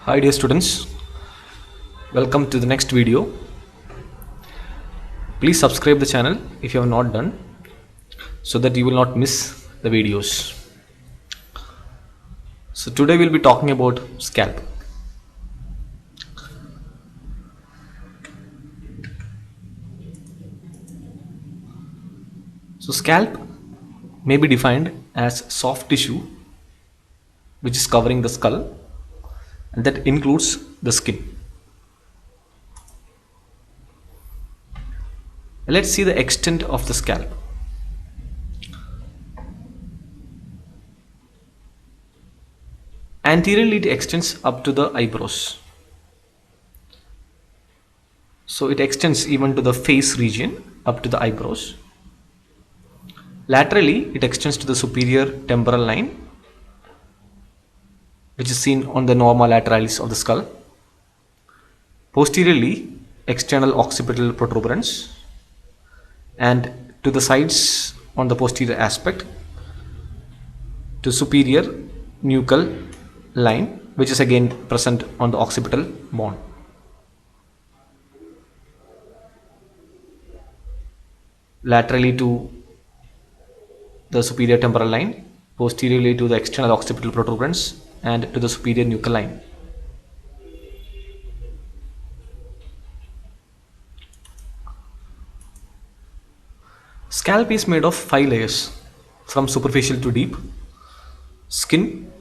Hi dear students, welcome to the next video. Please subscribe the channel if you have not done so that you will not miss the videos. So today we'll be talking about scalp. So scalp may be defined as soft tissue which is covering the skull, and that includes the skin. Let's see the extent of the scalp. Anteriorly it extends up to the eyebrows. So it extends even to the face region up to the eyebrows. Laterally it extends to the superior temporal line, which is seen on the norma lateralis of the skull. Posteriorly, external occipital protuberance, and to the sides on the posterior aspect to superior nuchal line, which is again present on the occipital bone. Laterally to the superior temporal line, posteriorly to the external occipital protuberance, and to the superior nuchal line. Scalp is made of 5 layers from superficial to deep: skin,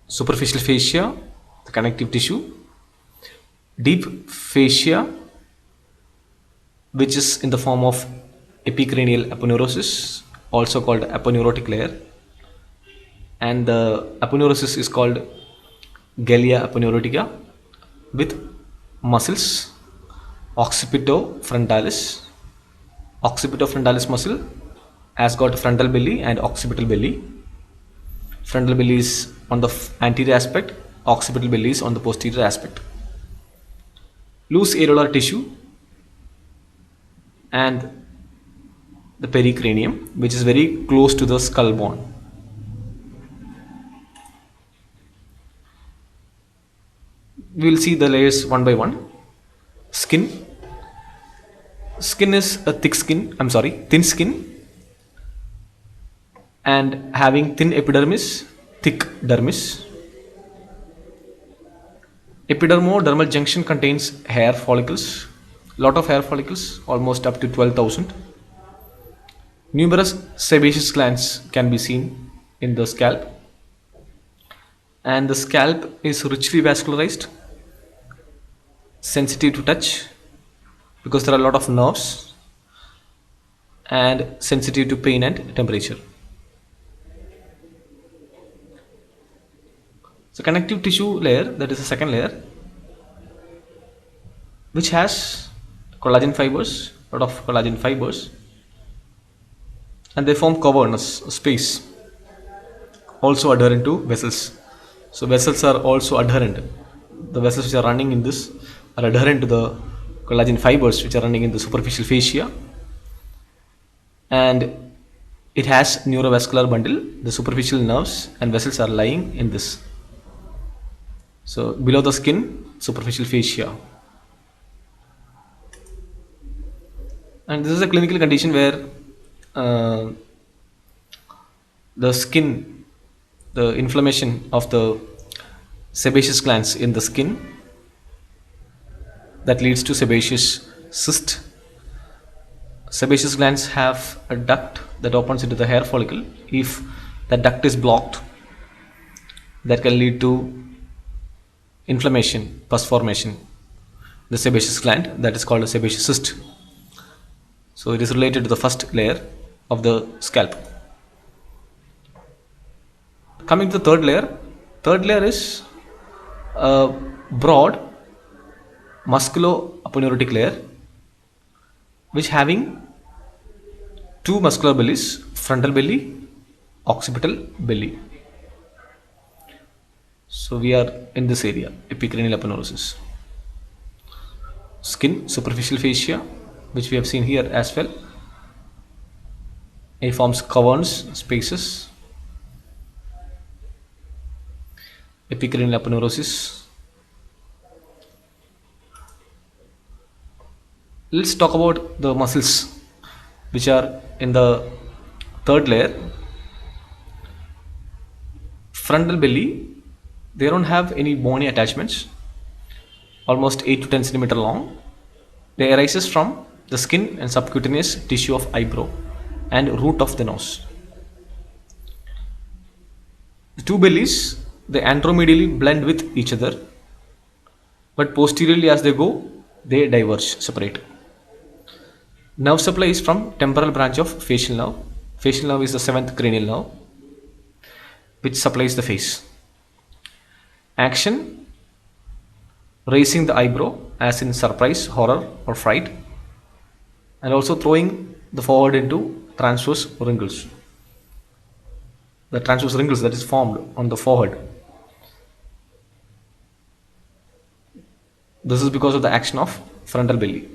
superficial fascia, the connective tissue, deep fascia, which is in the form of epicranial aponeurosis, also called aponeurotic layer, and the aponeurosis is called Gallia aponeurotica, with muscles: occipitofrontalis. Occipitofrontalis muscle has got frontal belly and occipital belly. Frontal belly is on the anterior aspect, occipital belly is on the posterior aspect. Loose areolar tissue and the pericranium, which is very close to the skull bone. We will see the layers one by one. Skin. Skin is a thin skin, and having thin epidermis, thick dermis. Epidermodermal junction contains hair follicles, lot of hair follicles, almost up to 12,000. Numerous sebaceous glands can be seen in the scalp, and the scalp is richly vascularized, sensitive to touch because there are a lot of nerves, and sensitive to pain and temperature. So connective tissue layer, that is the second layer, which has collagen fibers, a lot of collagen fibers, and they form cavernous space, also adherent to vessels. So vessels are also adherent. The vessels which are running in this are adherent to the collagen fibers which are running in the superficial fascia, and it has neurovascular bundle. The superficial nerves and vessels are lying in this. So below the skin, superficial fascia. And this is a clinical condition where uh, the skin, the inflammation of the sebaceous glands in the skin, that leads to sebaceous cyst. Sebaceous glands have a duct that opens into the hair follicle. If that duct is blocked, that can lead to inflammation, pus formation, the sebaceous gland, that is called a sebaceous cyst. So it is related to the first layer of the scalp. Coming to the third layer is a broad musculo-aponeurotic layer, which having two muscular bellies, frontal belly, occipital belly. So we are in this area, epicranial aponeurosis. Skin, superficial fascia, which we have seen here as well. It forms caverns, spaces. Epicranial aponeurosis, Let's talk about the muscles which are in the third layer. Frontal belly, they don't have any bony attachments, almost 8 to 10 centimeter long. They arises from the skin and subcutaneous tissue of eyebrow and root of the nose. The two bellies, they anteromedially blend with each other, but posteriorly as they go, they diverge, separate. Nerve supply is from temporal branch of facial nerve. Facial nerve is the seventh cranial nerve, which supplies the face. Action, raising the eyebrow as in surprise, horror or fright, and also throwing the forehead into transverse wrinkles. The transverse wrinkles that is formed on the forehead. This is because of the action of frontal belly.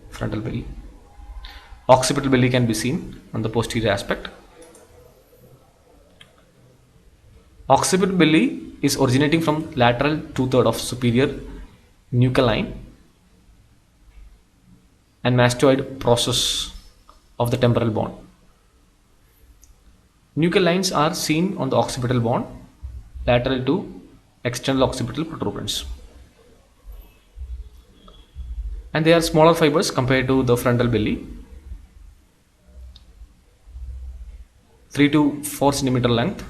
Frontal belly. Occipital belly can be seen on the posterior aspect. Occipital belly is originating from lateral 2/3 of superior nuchal line and mastoid process of the temporal bone. Nuchal lines are seen on the occipital bone lateral to external occipital protuberance, and they are smaller fibers compared to the frontal belly, 3 to 4 centimeter length.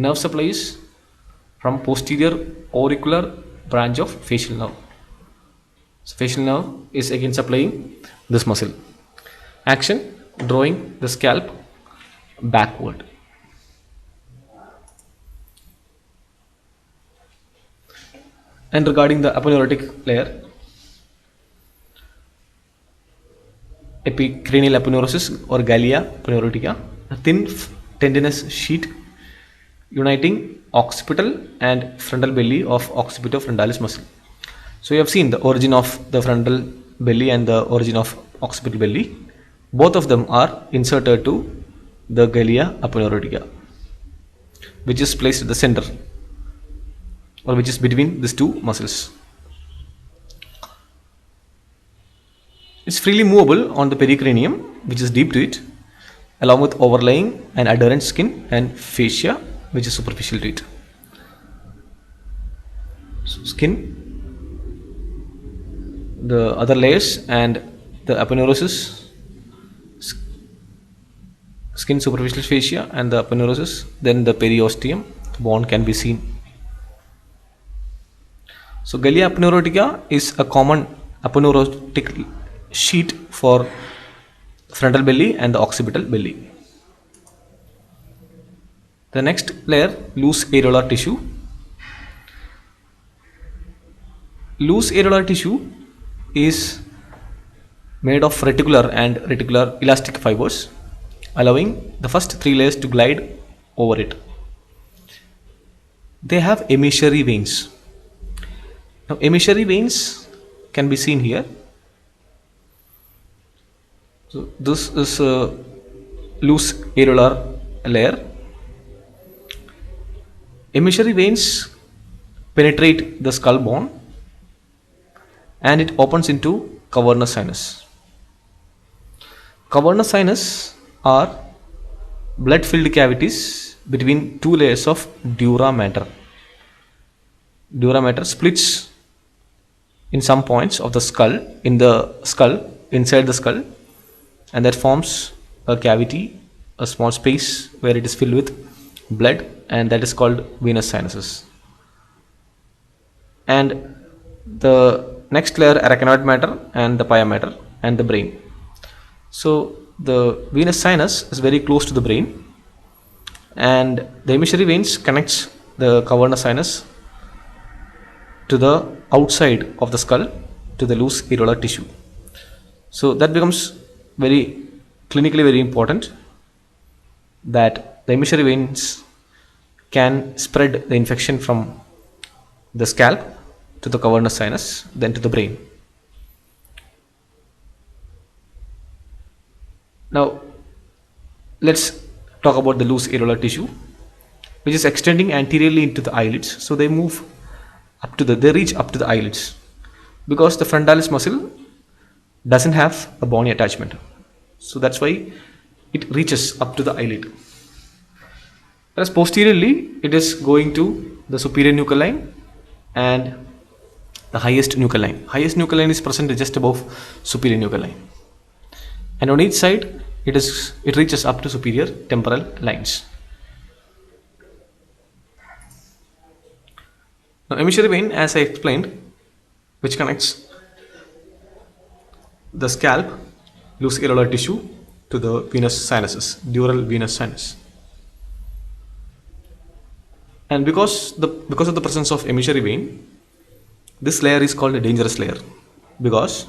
Nerve supply is from posterior auricular branch of facial nerve. So facial nerve is again supplying this muscle. Action, drawing the scalp backward. And regarding the aponeurotic layer, epicranial aponeurosis or gallia aponeurotica, a thin tendinous sheet uniting occipital and frontal belly of occipitofrontalis muscle. So you have seen the origin of the frontal belly and the origin of occipital belly. Both of them are inserted to the gallia aponeurotica, which is placed at the center, or which is between these two muscles. It's freely movable on the pericranium, which is deep to it, along with overlaying and adherent skin and fascia, which is superficial to it. So skin, the other layers, and the aponeurosis, skin, superficial fascia, and the aponeurosis, then the periosteum bone can be seen. So gallia aponeurotica is a common aponeurotic sheet for frontal belly and the occipital belly. The next layer, loose areolar tissue. Loose areolar tissue is made of reticular and reticular elastic fibers, allowing the first three layers to glide over it. They have emissary veins. Now emissary veins can be seen here. So this is a loose areolar layer. Emissary veins penetrate the skull bone and it opens into cavernous sinus. Cavernous sinus are blood filled cavities between two layers of dura mater. Dura mater splits in some points of the skull, inside the skull, and that forms a cavity, a small space where it is filled with blood, and that is called venous sinuses. And the next layer, arachnoid matter and the pia mater and the brain. So the venous sinus is very close to the brain, and the emissary veins connects the cavernous sinus to the outside of the skull to the loose areolar tissue. So that becomes very clinically very important, that the emissary veins can spread the infection from the scalp to the cavernous sinus, then to the brain. Now let's talk about the loose areolar tissue, which is extending anteriorly into the eyelids. So they reach up to the eyelids, because the frontalis muscle doesn't have a bony attachment. So that's why it reaches up to the eyelid. Whereas posteriorly, it is going to the superior nuchal line and the highest nuchal line. Highest nuchal line is present just above superior nuchal line. And on each side, it reaches up to superior temporal lines. Now, emissary vein, as I explained, which connects the scalp, loose areolar tissue to the venous sinuses, dural venous sinus. And because of the presence of emissary vein, this layer is called a dangerous layer, because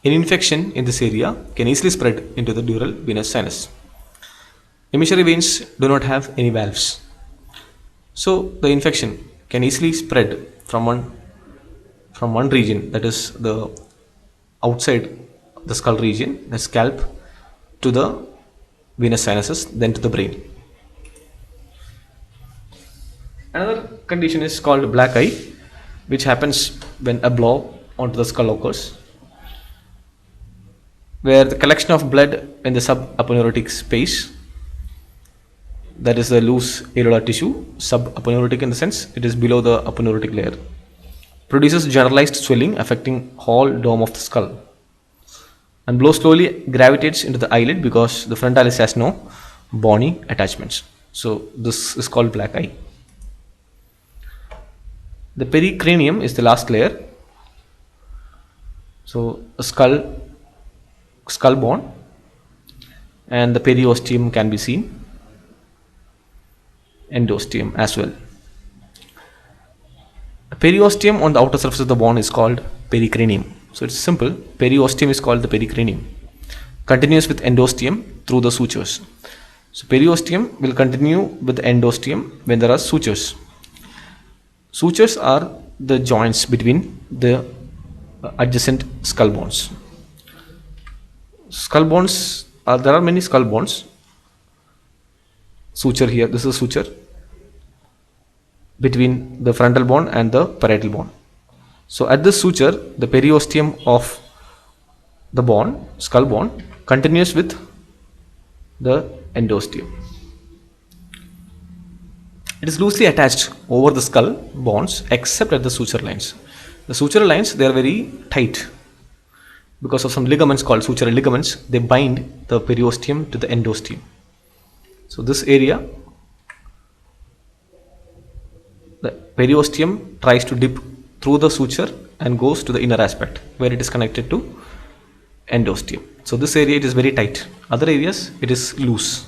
an infection in this area can easily spread into the dural venous sinus. Emissary veins do not have any valves, so the infection can easily spread from one region, that is the outside the skull region, the scalp, to the venous sinuses, then to the brain. Another condition is called black eye, which happens when a blow onto the skull occurs, where the collection of blood in the subaponeurotic space, that is the loose areolar tissue, subaponeurotic in the sense it is below the aponeurotic layer, produces generalized swelling affecting whole dome of the skull, and blow slowly gravitates into the eyelid because the frontalis has no bony attachments. So this is called black eye. The pericranium is the last layer. So a skull bone and the periosteum can be seen, endosteum as well. A periosteum on the outer surface of the bone is called pericranium. So it's simple. Periosteum is called the pericranium, continues with endosteum through the sutures. So periosteum will continue with the endosteum when there are sutures. Sutures are the joints between the adjacent skull bones. Skull bones, there are many skull bones. Suture here, this is suture between the frontal bone and the parietal bone. So at this suture, the periosteum of the bone, skull bone, continues with the endosteum. It is loosely attached over the skull bones except at the suture lines. The suture lines, they are very tight because of some ligaments called sutural ligaments. They bind the periosteum to the endosteum. So this area, the periosteum tries to dip through the suture and goes to the inner aspect where it is connected to endosteum. So this area, it is very tight. Other areas, it is loose.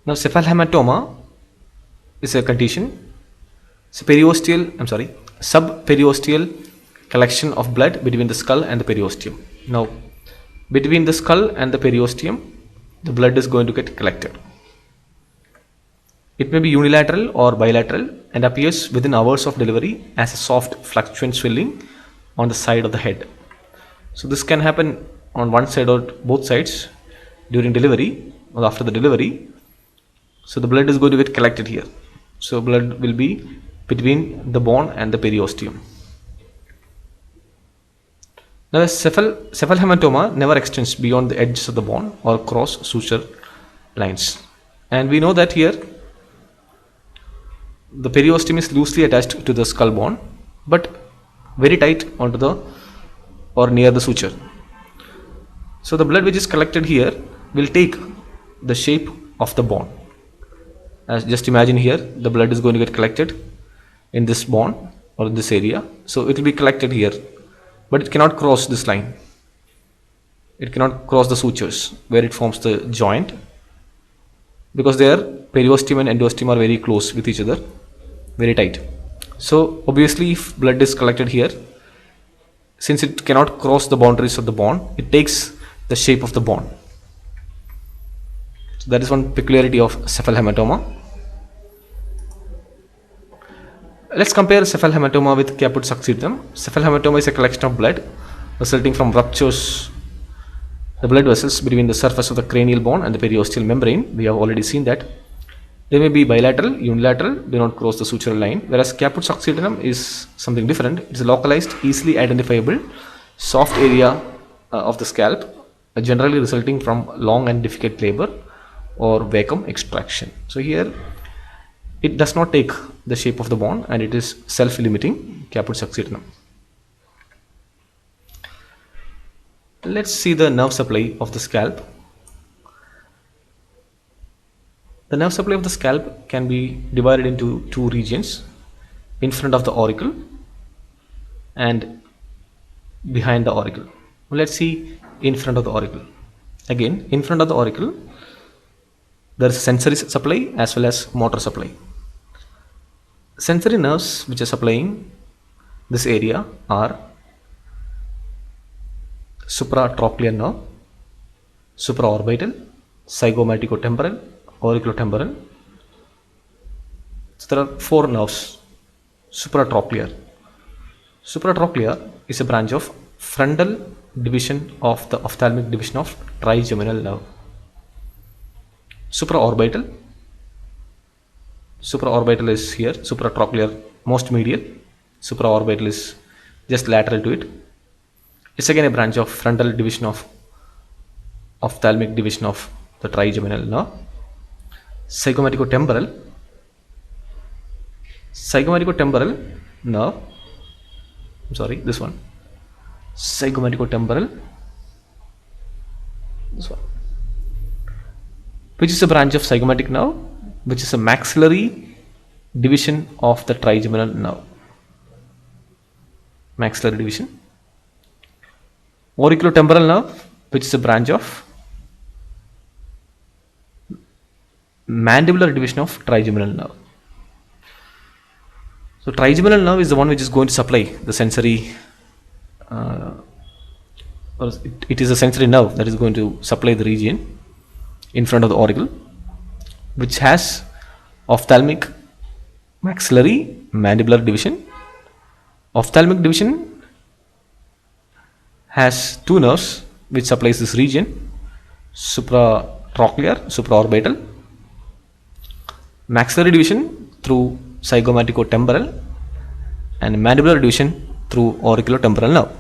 Now cephalhematoma is a condition, subperiosteal collection of blood between the skull and the periosteum. Now between the skull and the periosteum, the blood is going to get collected. It may be unilateral or bilateral and appears within hours of delivery as a soft fluctuant swelling on the side of the head. So this can happen on one side or both sides during delivery or after the delivery. So the blood is going to get collected here. So blood will be between the bone and the periosteum. Now the cephalhematoma never extends beyond the edges of the bone or cross suture lines. And we know that here the periosteum is loosely attached to the skull bone but very tight onto the or near the suture. So the blood which is collected here will take the shape of the bone. As just imagine here, the blood is going to get collected in this bone or in this area. So it will be collected here, but it cannot cross this line. It cannot cross the sutures where it forms the joint, because their periosteum and endosteum are very close with each other, very tight. So obviously if blood is collected here, since it cannot cross the boundaries of the bone, it takes the shape of the bone. So that is one peculiarity of cephalhematoma. Let's compare cephalhematoma with caput succedatum. Cephalhematoma is a collection of blood resulting from ruptures the blood vessels between the surface of the cranial bone and the periosteal membrane. We have already seen that. They may be bilateral, unilateral, do not cross the sutural line, whereas caput succedaneum is something different. It is a localized, easily identifiable, soft area of the scalp, generally resulting from long and difficult labor or vacuum extraction. So here it does not take the shape of the bone and it is self-limiting, caput succedaneum. Let's see the nerve supply of the scalp. The nerve supply of the scalp can be divided into two regions, in front of the auricle and behind the auricle. Let's see in front of the auricle. Again, in front of the auricle, there is sensory supply as well as motor supply. Sensory nerves which are supplying this area are supratrochlear nerve, supraorbital, zygomaticotemporal, auriculotemporal. So there are four nerves. Supratrochlear. Supratrochlear is a branch of frontal division of the ophthalmic division of trigeminal nerve. Supraorbital. Supraorbital is here. Supratrochlear most medial. Supraorbital is just lateral to it. It's again a branch of frontal division of ophthalmic division of the trigeminal nerve. Zygomaticotemporal. Zygomaticotemporal nerve. I'm sorry, this one. Zygomaticotemporal. This one. Which is a branch of zygomatic nerve, which is a maxillary division of the trigeminal nerve. Maxillary division. Auriculotemporal nerve, which is a branch of mandibular division of trigeminal nerve. So trigeminal nerve is the one which is going to supply the sensory, it is a sensory nerve that is going to supply the region in front of the auricle, which has ophthalmic, maxillary, mandibular division. Ophthalmic division has two nerves which supplies this region, supratrochlear, supraorbital. Maxillary division through zygomaticotemporal and mandibular division through auriculotemporal nerve.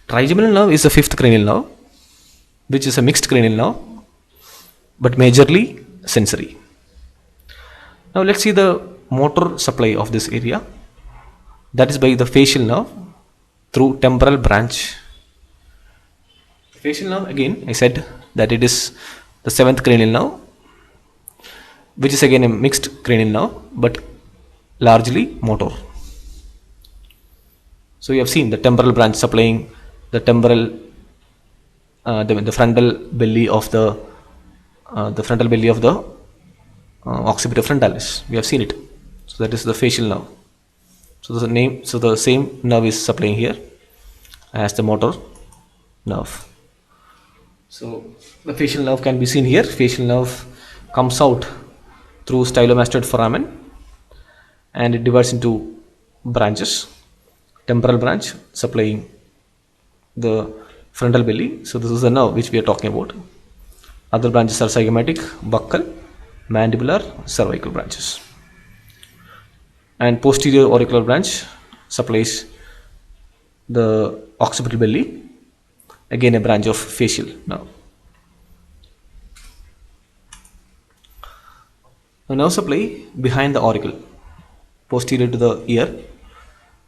Trigeminal nerve is the fifth cranial nerve, which is a mixed cranial nerve but majorly sensory. Now let's see the motor supply of this area. That is by the facial nerve through temporal branch. Facial nerve, again I said that it is the seventh cranial nerve, which is again a mixed cranial nerve but largely motor. So you have seen the temporal branch supplying the temporal, the frontal belly of the occipital frontalis. We have seen it. So that is the facial nerve. So the same nerve is supplying here as the motor nerve. So the facial nerve can be seen here. Facial nerve comes out through stylomastoid foramen and it divides into branches. Temporal branch supplying the frontal belly. So this is the nerve which we are talking about. Other branches are zygomatic, buccal, mandibular, cervical branches. And posterior auricular branch supplies the occipital belly, again a branch of facial nerve. The nerve supply behind the auricle, posterior to the ear.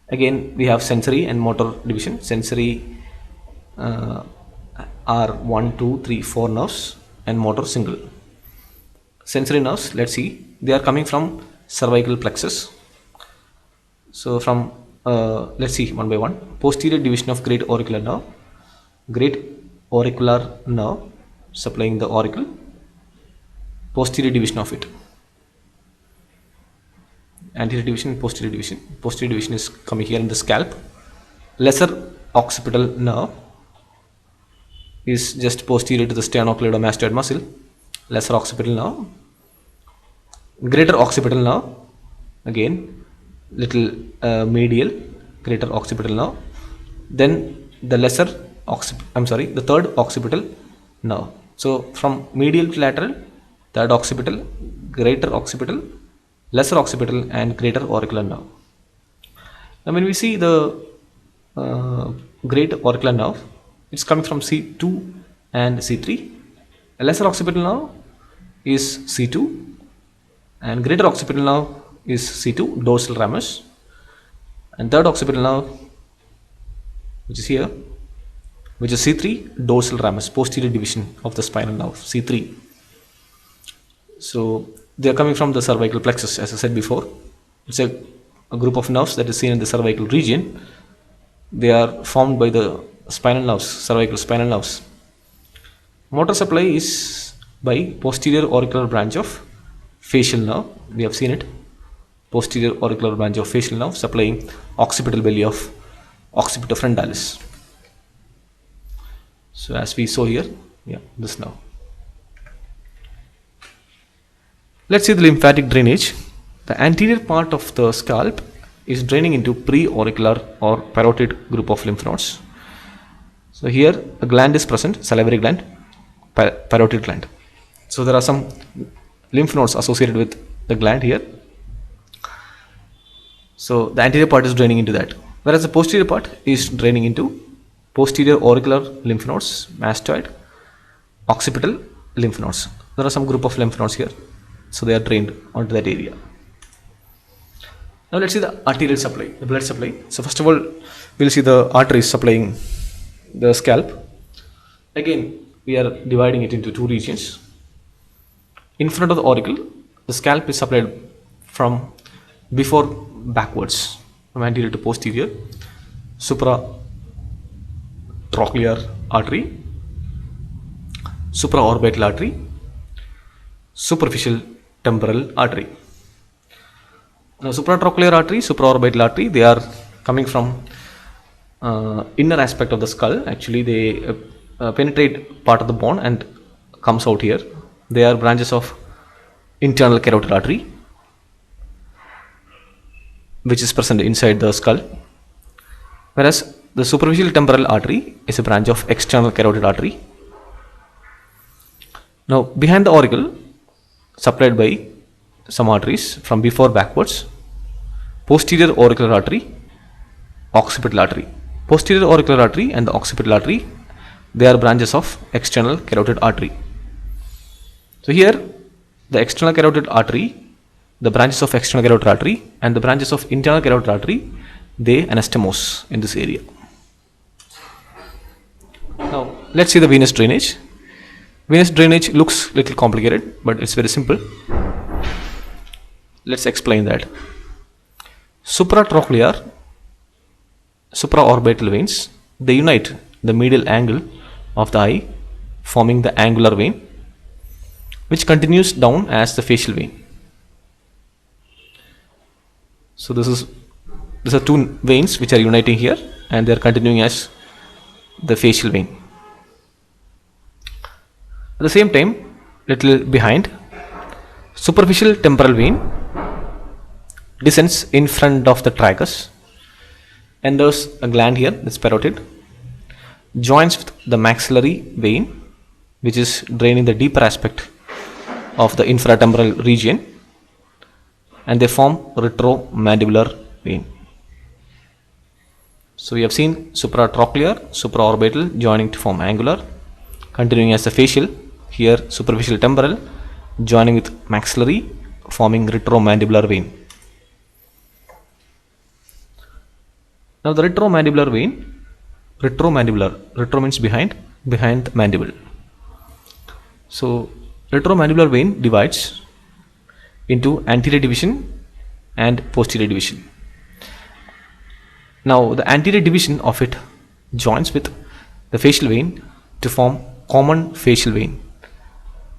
Again we have sensory and motor division. Sensory are 1, 2, 3, 4 nerves and motor single. Sensory nerves, let's see, they are coming from cervical plexus. So from let's see one by one. Posterior division of great auricular nerve. Great auricular nerve supplying the auricle. Posterior division of it. Anterior division, posterior division. Posterior division is coming here in the scalp. Lesser occipital nerve is just posterior to the sternocleidomastoid muscle. Lesser occipital nerve. Greater occipital nerve, again little medial, greater occipital nerve. Then the the third occipital nerve. So from medial to lateral, third occipital, greater occipital, lesser occipital, and greater auricular nerve. Now, when we see the great auricular nerve, it's coming from C2 and C3. A lesser occipital nerve is C2, and greater occipital nerve is C2, dorsal ramus, and third occipital nerve, which is here, which is C3, dorsal ramus, posterior division of the spinal nerve, C3. So they are coming from the cervical plexus, as I said before. It's a group of nerves that is seen in the cervical region. They are formed by the spinal nerves, cervical spinal nerves. Motor supply is by posterior auricular branch of facial nerve. We have seen it. Posterior auricular branch of facial nerve supplying occipital belly of occipitofrontalis. So as we saw here, this nerve. Let's see the lymphatic drainage. The anterior part of the scalp is draining into pre-auricular or parotid group of lymph nodes. So here a gland is present, salivary gland, parotid gland. So there are some lymph nodes associated with the gland here. So the anterior part is draining into that, whereas the posterior part is draining into posterior auricular lymph nodes, mastoid, occipital lymph nodes. There are some group of lymph nodes here, so they are drained onto that area. Now let's see the arterial supply, the blood supply. So first of all, we'll see the arteries supplying the scalp. Again, we are dividing it into two regions. In front of the auricle, the scalp is supplied from before backwards, from anterior to posterior, supratrochlear artery, supraorbital artery, superficial temporal artery. Now, supratrochlear artery, supraorbital artery, they are coming from inner aspect of the skull. Actually, they penetrate part of the bone and comes out here. They are branches of internal carotid artery, which is present inside the skull, whereas the superficial temporal artery is a branch of external carotid artery. Now, behind the auricle, supplied by some arteries from before backwards, posterior auricular artery, occipital artery. Posterior auricular artery and the occipital artery, they are branches of external carotid artery. So here, the external carotid artery, the branches of external carotid artery and the branches of internal carotid artery, they anastomose in this area. Now, let's see the venous drainage. Venous drainage looks little complicated, but it's very simple. Let's explain that. Supratrochlear, supraorbital veins, they unite the medial angle of the eye, forming the angular vein, which continues down as the facial vein. So these are two veins which are uniting here, and they are continuing as the facial vein. At the same time, little behind, superficial temporal vein descends in front of the tragus, enters a gland here, this parotid, joins with the maxillary vein, which is draining the deeper aspect of the infratemporal region, and they form retromandibular vein. So we have seen supratrochlear, supraorbital joining to form angular, continuing as the facial, here superficial temporal joining with maxillary, forming retromandibular vein. Now the retromandibular vein, retro means behind the mandible. So retromandibular vein divides into anterior division and posterior division. Now the anterior division of it joins with the facial vein to form common facial vein,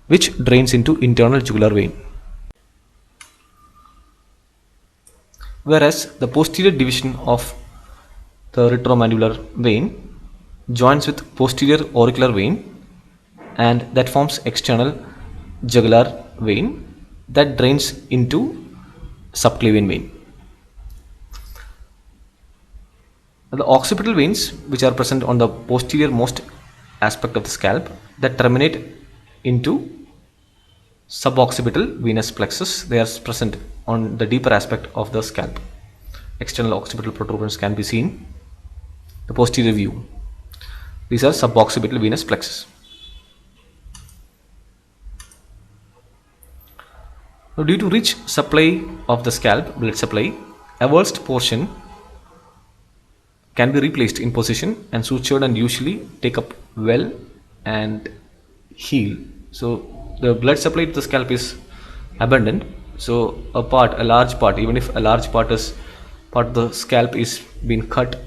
which drains into internal jugular vein. Whereas the posterior division of the retromandibular vein joins with posterior auricular vein, and that forms external jugular vein that drains into subclavian vein. The occipital veins, which are present on the posterior most aspect of the scalp, that terminate into suboccipital venous plexus. They are present on the deeper aspect of the scalp. External occipital protuberance can be seen. The posterior view. These are suboccipital venous plexus. Now, due to rich supply of the scalp, blood supply, a worst portion can be replaced in position and sutured and usually take up well and heal. So the blood supply to the scalp is abundant. So a large part, even if a large part of the scalp is being cut,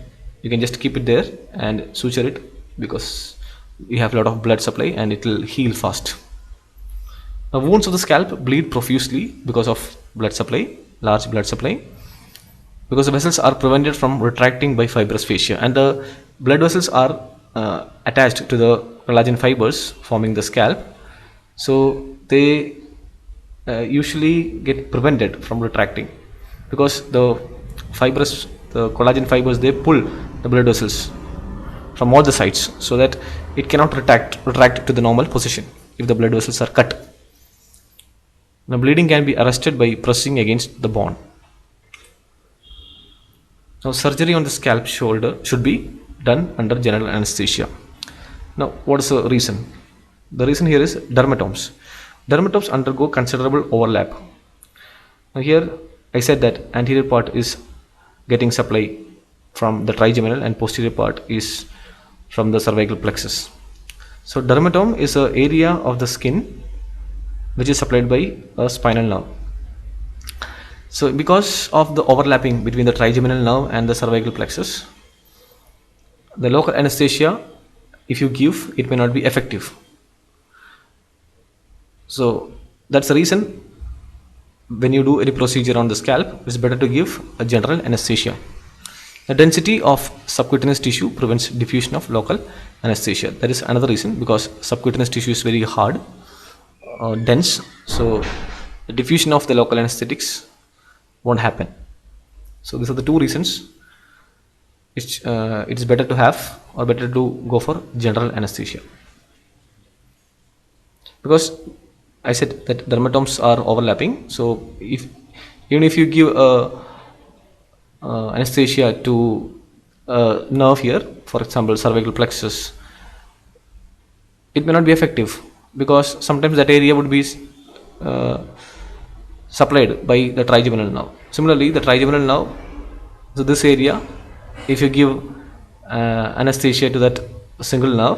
you can just keep it there and suture it because you have a lot of blood supply and it will heal fast. Now, wounds of the scalp bleed profusely because of blood supply, large blood supply, because the vessels are prevented from retracting by fibrous fascia, and the blood vessels are attached to the collagen fibers forming the scalp, so they usually get prevented from retracting because the collagen fibers, they pull the blood vessels from all the sides so that it cannot retract to the normal position if the blood vessels are cut. Now, bleeding can be arrested by pressing against the bone. Now, surgery on the scalp shoulder should be done under general anesthesia. Now, what is the reason? The reason here is dermatomes. Dermatomes undergo considerable overlap. Now, here I said that anterior part is getting supply from the trigeminal and posterior part is from the cervical plexus. So, dermatome is an area of the skin which is supplied by a spinal nerve. So because of the overlapping between the trigeminal nerve and the cervical plexus, the local anesthesia, if you give, it may not be effective. So that's the reason when you do any procedure on the scalp, it's better to give a general anesthesia. The density of subcutaneous tissue prevents diffusion of local anesthesia. That is another reason, because subcutaneous tissue is very hard, dense, so the diffusion of the local anesthetics won't happen. So these are the two reasons it's better to have or better to go for general anesthesia, because I said that dermatomes are overlapping. So even if you give anesthesia to a nerve here, for example cervical plexus, it may not be effective because sometimes that area would be supplied by the trigeminal nerve. Similarly, the trigeminal nerve, so this area, if you give anesthesia to that single nerve,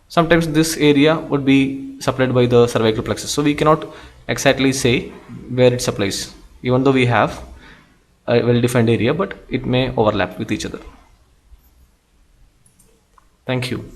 sometimes this area would be supplied by the cervical plexus. So we cannot exactly say where it supplies, even though we have a well-defined area, but it may overlap with each other. Thank you.